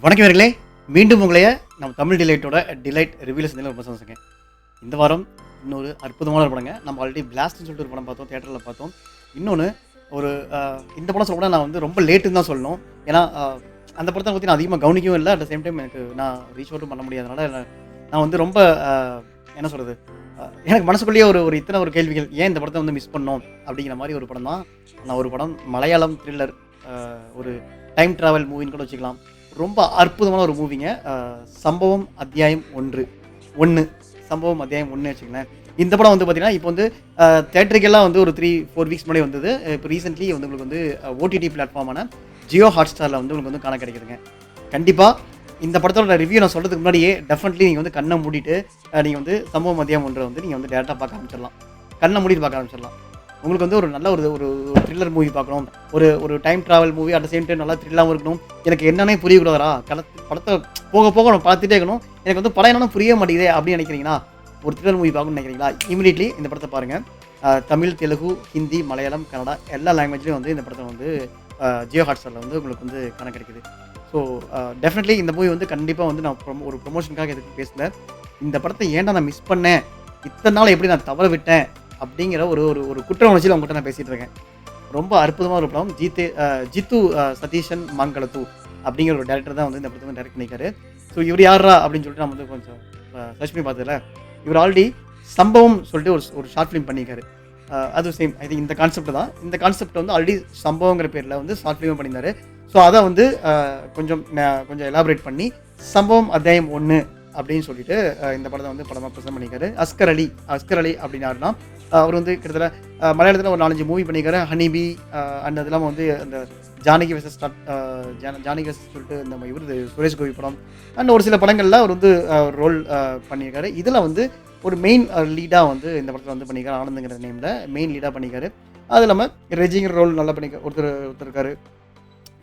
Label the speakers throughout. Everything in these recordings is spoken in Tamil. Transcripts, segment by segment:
Speaker 1: வணக்கம் நேயர்களே, மீண்டும் உங்களைய நம்ம தமிழ் டிலைட்டோட டிலைட் ரிவ்யூல சந்தில ரொம்ப சந்தோஷங்க. இந்த வாரம் இன்னொரு அற்புதமான ஒரு படங்க. நம்ம ஆல்ரெடி பிளாஸ்ட்னு சொல்லிட்டு ஒரு படம் பார்த்தோம், தியேட்டர்ல பார்த்தோம். இன்னொன்னு ஒரு இந்த படம் சொல்லப்போனா நான் வந்து ரொம்ப லேட்டுன்னு தான் சொல்லணும். ஏன்னா அந்த படத்த பத்தி நான் அதிகமா கவனிக்கவும் இல்ல. அட் த சேம் டைம் எனக்கு நான் ரீச் அவுட்டும் பண்ண முடியாதனால நான் வந்து ரொம்ப என்ன சொல்றது? எனக்கு மனசுக்குள்ளேயே ஒரு இத்தனை ஒரு கேள்விகள். ஏன் இந்த படத்த வந்து மிஸ் பண்ணோம்? அப்படிங்கிற மாரி ஒரு படம் தான். நான் ஒரு படம் மலையாளம் த்ரில்லர் ஒரு டைம் டிராவல் மூவின்னு கூட வச்சுக்கலாம். ரொம்ப அற்புதமான ஒரு மூவிங்க. சம்பவம் அத்தியாயம் 1 சம்பவம் அத்தியாயம் 1 வச்சுக்கங்களேன். இந்த படம் வந்து பார்த்தீங்கன்னா, இப்போ வந்து தியேட்டருக்கெல்லாம் வந்து ஒரு 3-4 வீக்ஸ் முன்னாடி வந்தது. இப்போ ரீசென்ட்லி வந்து உங்களுக்கு வந்து ஓடிடி பிளாட்ஃபார்மான ஜியோ ஹாட்ஸ்டாரில் வந்து உங்களுக்கு வந்து காண கிடைக்குதுங்க. கண்டிப்பா இந்த படத்தோட ரிவ்யூ நான் சொல்றதுக்கு முன்னாடியே டெஃபினெட்லி நீங்க வந்து கண்ண மூடிட்டு நீங்க வந்து சம்பவம் அத்தியாயம் 1 வந்து நீங்க வந்து டைரக்ட்டா பார்க்க ஆரம்பிச்சிடலாம். கண்ண மூடிட்டு பார்க்க ஆரம்பிச்சிடலாம். உங்களுக்கு வந்து ஒரு நல்ல ஒரு த்ரில்லர் மூவி பார்க்கணும். ஒரு time travel movie at the same time நல்லா த்ரில்லாவும் இருக்கணும். எனக்கு என்னன்னே புரியக்கூடாதா? படத்தை போக போக நம்ம பார்த்துட்டே இருக்கணும். எனக்கு வந்து படம் என்னன்னு புரிய மாட்டேங்குதே அப்படின்னு நினைக்கிறீங்கன்னா, ஒரு த்ரில்லர் மூவி பார்க்கணும்னு நினைக்கிறீங்களா? இமிடியட்லி இந்த படத்தை பாருங்க. தமிழ், தெலுங்கு, ஹிந்தி, மலையாளம், கன்னடா எல்லா லாங்குவேஜ்லையும் வந்து இந்த படத்தை வந்து ஜியோ ஹாட்ஸ்டாரில் வந்து உங்களுக்கு வந்து காண கிடைக்குது. ஸோ டெஃபினெட்லி இந்த மூவி வந்து கண்டிப்பாக வந்து நான் ஒரு ப்ரொமோஷனுக்காக எதுக்கு பேசல. இந்த படத்தை ஏன்டா நான் மிஸ் பண்ணேன்? இத்தனை நாள் எப்படி நான் தவற விட்டேன்? அப்படிங்கிற ஒரு குற்ற உணர்ச்சியில் உங்கள்கிட்ட நான் பேசிகிட்டு இருக்கேன். ரொம்ப அற்புதமான ஒரு படம். ஜித்து சதீஷன் மங்களத்து அப்படிங்கிற ஒரு டேரக்டர் தான் வந்து இந்த படத்தை வந்து டைரக்ட் பண்ணியிருக்காரு. ஸோ இவர் யாரா அப்படின்னு சொல்லிட்டு நான் வந்து கொஞ்சம் சர்ச் பண்ணி பார்த்ததில்ல. இவர் ஆல்ரெடி சம்பவம் சொல்லிட்டு ஒரு ஷார்ட் ஃபிலிம் பண்ணியிருக்காரு. அது சேம் ஐ திங்க் இந்த கான்செப்ட் தான். இந்த கான்செப்ட் வந்து ஆல்ரெடி சம்பவங்கிற பேரில் வந்து ஷார்ட் ஃபிலிம் பண்ணியிருந்தாரு. ஸோ அதை வந்து கொஞ்சம் எலாபரேட் பண்ணி சம்பவம் அத்தியாயம் 1 அப்படின்னு சொல்லிட்டு இந்த படத்தை வந்து படமாக ப்ரெசென்ட் பண்ணியிருக்காரு. அஸ்கர் அலி அப்படின்னாருன்னா அவர் வந்து கிட்டத்தட்ட மலையாளத்தில் ஒரு 4-5 மூவி பண்ணியிருக்காரு. ஹனிபி அண்ட் அது இல்லாமல் வந்து அந்த ஜானகி வெர்சஸ் சொல்லிட்டு இந்த இவர் சுரேஷ் கோபி படம் அண்ட் ஒரு சில படங்களில் அவர் வந்து ரோல் பண்ணியிருக்காரு. இதில் வந்து ஒரு மெயின் லீடாக வந்து இந்த படத்தில் வந்து பண்ணியிருக்காரு. ஆனந்துங்கிற நேமில் மெயின் லீடாக பண்ணியிருக்காரு. அது இல்லாமல் ரெஜிங்கிற ரோல் நல்லா ஒருத்தர் இருக்காரு.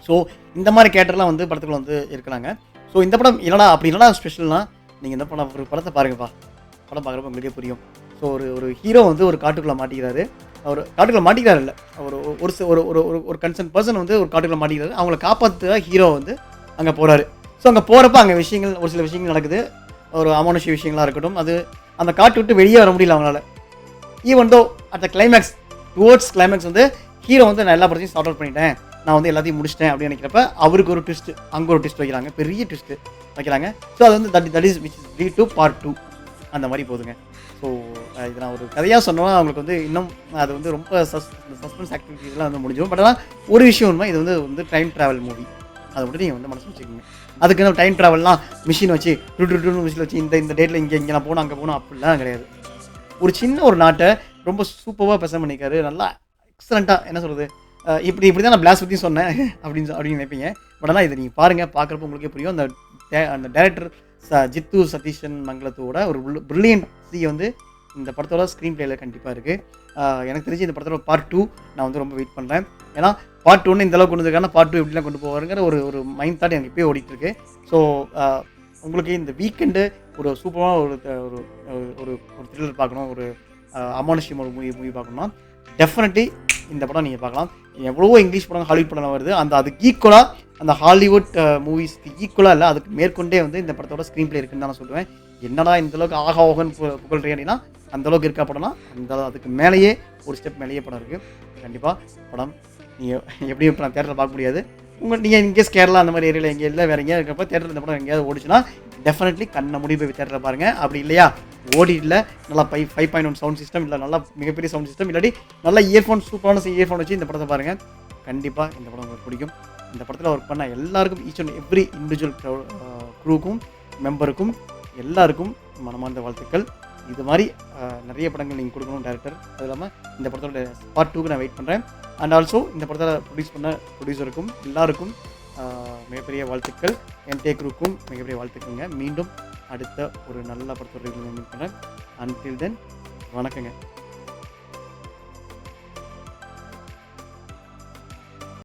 Speaker 1: ஸோ இந்த மாதிரி கேரக்டர்லாம் வந்து படத்துக்குள்ள வந்து இருக்கலாங்க. ஸோ இந்த படம் என்னடா ஸ்பெஷல்னா, நீங்கள் இந்த ஒரு படத்தை பாருங்கப்பா. படம் பார்க்குறப்ப உங்களுக்கே புரியும். ஸோ ஒரு ஹீரோ வந்து ஒரு காட்டுக்குள்ளே மாட்டிக்கிறாரு. அவர் காட்டுக்குள்ளே மாட்டிக்கிறாரு இல்லை, ஒரு கன்சர்ன் பர்சன் வந்து ஒரு காட்டுக்குள்ளே மாட்டிக்கிறாரு. அவங்கள காப்பாற்ற ஹீரோ வந்து அங்கே போகிறாரு. ஸோ அங்கே போகிறப்ப அங்கே ஒரு சில விஷயங்கள் நடக்குது. ஒரு அமானுஷ்ய விஷயங்களாக இருக்கட்டும். அது அந்த காட்டு விட்டு வெளியே வர முடியல அவங்களால. Even though at the climax climax வந்து ஹீரோ வந்து நான் எல்லா படத்தையும் சார்ட் அவுட் பண்ணிட்டேன், நான் வந்து எல்லாத்தையும் முடிச்சிட்டேன் அப்படின்னு நினைக்கிறப்ப அவருக்கு ஒரு ட்விஸ்ட், அங்கே ஒரு ட்விஸ்ட் வைக்கிறாங்க, பெரிய ட்விஸ்ட் வைக்கிறாங்க. ஸோ அது வந்து that is which is lead to part 2 அந்த மாதிரி போகுதுங்க. ஸோ இது நான் ஒரு கதையாக சொன்னோன்னா அவங்களுக்கு வந்து இன்னும் அது வந்து ரொம்ப சஸ்பென்ஸ் ஆக்டிவிட்டிஸ்லாம் வந்து முடிஞ்சிடும். பட் ஆனால் ஒரு விஷயம் உண்மை, இது வந்து டைம் ட்ராவல் மூவி. அதை மட்டும் நீங்கள் வந்து மனசு வச்சுக்கோங்க. அதுக்கு நம்ம டைம் ட்ராவல்லாம் மிஷின் வச்சு மிஷின் வச்சு இந்த டேட்டில் இங்கே நான் போகணும் அங்கே போகணும் அப்படிலாம் கிடையாது. ஒரு சின்ன ஒரு நாட்டை ரொம்ப சூப்பராக ப்ரெசென்ட் பண்ணியிருக்காரு. நல்லா எக்ஸலண்ட்டாக என்ன சொல்கிறது, இப்படி தான் நான் பிளாஸ்ட் பற்றி சொன்னேன் அப்படின்னு நினைப்பீங்க. பட் ஆனால் இதை நீங்கள் பாருங்கள், பார்க்குறப்ப உங்களுக்கே புரியும். அந்த டைரக்டர் ஜித்து சதீஷன் மங்களத்தோட ஒரு பிரில்லியன்சி வந்து இந்த படத்தோட ஸ்க்ரீன் பிளேயில் கண்டிப்பாக இருக்குது. எனக்கு தெரிஞ்சு இந்த படத்தோட பார்ட் 2 நான் வந்து ரொம்ப வெயிட் பண்ணுறேன். ஏன்னா பார்ட் 1 இந்த அளவுக்கு கொண்டு வந்திருக்காங்க, பார்ட் 2 எப்படிலாம் கொண்டு போவாருங்கிற ஒரு மைண்ட் தாட் எனக்கு இப்போயே ஓடிட்டுருக்கு. ஸோ உங்களுக்கு இந்த வீக்கெண்டு ஒரு சூப்பரான ஒரு த்ரில்லர் பார்க்கணும், ஒரு அமானுஷ்யம் ஒரு மூவி பார்க்கணும்னா டெஃபினெட்லி இந்த படம் நீங்கள் பார்க்கலாம். எவ்வளவோ இங்கிலீஷ் படம் ஹாலிவுட் படம் வருது, அதுக்கு ஈக்குவலாக அந்த ஹாலிவுட் மூவிஸ்க்கு ஈக்குவலாக இல்லை, அதுக்கு மேற்கொண்டே வந்து இந்த படத்தோட ஸ்க்ரீன் பிளே இருக்குன்னு தான் நான் சொல்லுவேன். என்னடா இந்தளவுக்கு ஓகன்னு புகழ்றேன் அப்படின்னா அந்தளவுக்கு இருக்கா படம்னா அதுக்கு மேலேயே ஒரு ஸ்டெப் மேலேயே படம் இருக்குது. கண்டிப்பாக படம் நீங்கள் எப்படியும் இப்போ நான் தேட்டரில் பார்க்க முடியாது. நீங்கள் இன்கேஸ் கேரளா அந்த மாதிரி ஏரியாவில் எங்கே இல்லை வேறு எங்கேயா இருக்கப்போ தேட்டரில் இந்த படம் எங்கேயாவது ஓடிச்சுன்னா டெஃபினெட்லி கண்ணை முடி போய் தேட்டரில் பாருங்கள். அப்படி இல்லையா ஓடிடியில் நல்லா 5.1 சவுண்ட் சிஸ்டம் இல்லை, நல்லா மிகப்பெரிய சவுண்ட் சிஸ்டம் இல்லாட்டி நல்லா சூப்பரான இயர்ஃபோன் வச்சு இந்த படத்தை பாருங்கள். கண்டிப்பாக இந்த படம் உங்களுக்கு பிடிக்கும். இந்த படத்தில் ஒர்க் பண்ண எல்லாருக்கும் ஈச் அண்ட் எவ்ரி இண்டிவிஜுவல் க்ரூக்கும் மெம்பருக்கும் எல்லாருக்கும் மனமார்ந்த வாழ்த்துக்கள். இது மாதிரி நிறைய படங்கள் நீங்கள் கொடுக்கணும் டைரக்டர். அது இல்லாமல் இந்த படத்தோட பார்ட் 2க்கு நான் வெயிட் பண்ணுறேன். அண்ட் ஆல்சோ இந்த படத்தை ப்ரொடியூஸ் பண்ண ப்ரொடியூசருக்கும் எல்லாருக்கும் மிகப்பெரிய வாழ்த்துக்கள். என் க்ரூக்கும் மிகப்பெரிய வாழ்த்துக்கள்ங்க. மீண்டும் அடுத்த ஒரு நல்ல படத்தோட மீட் பண்ணுறேன். அன்டில் தென் வணக்கங்க.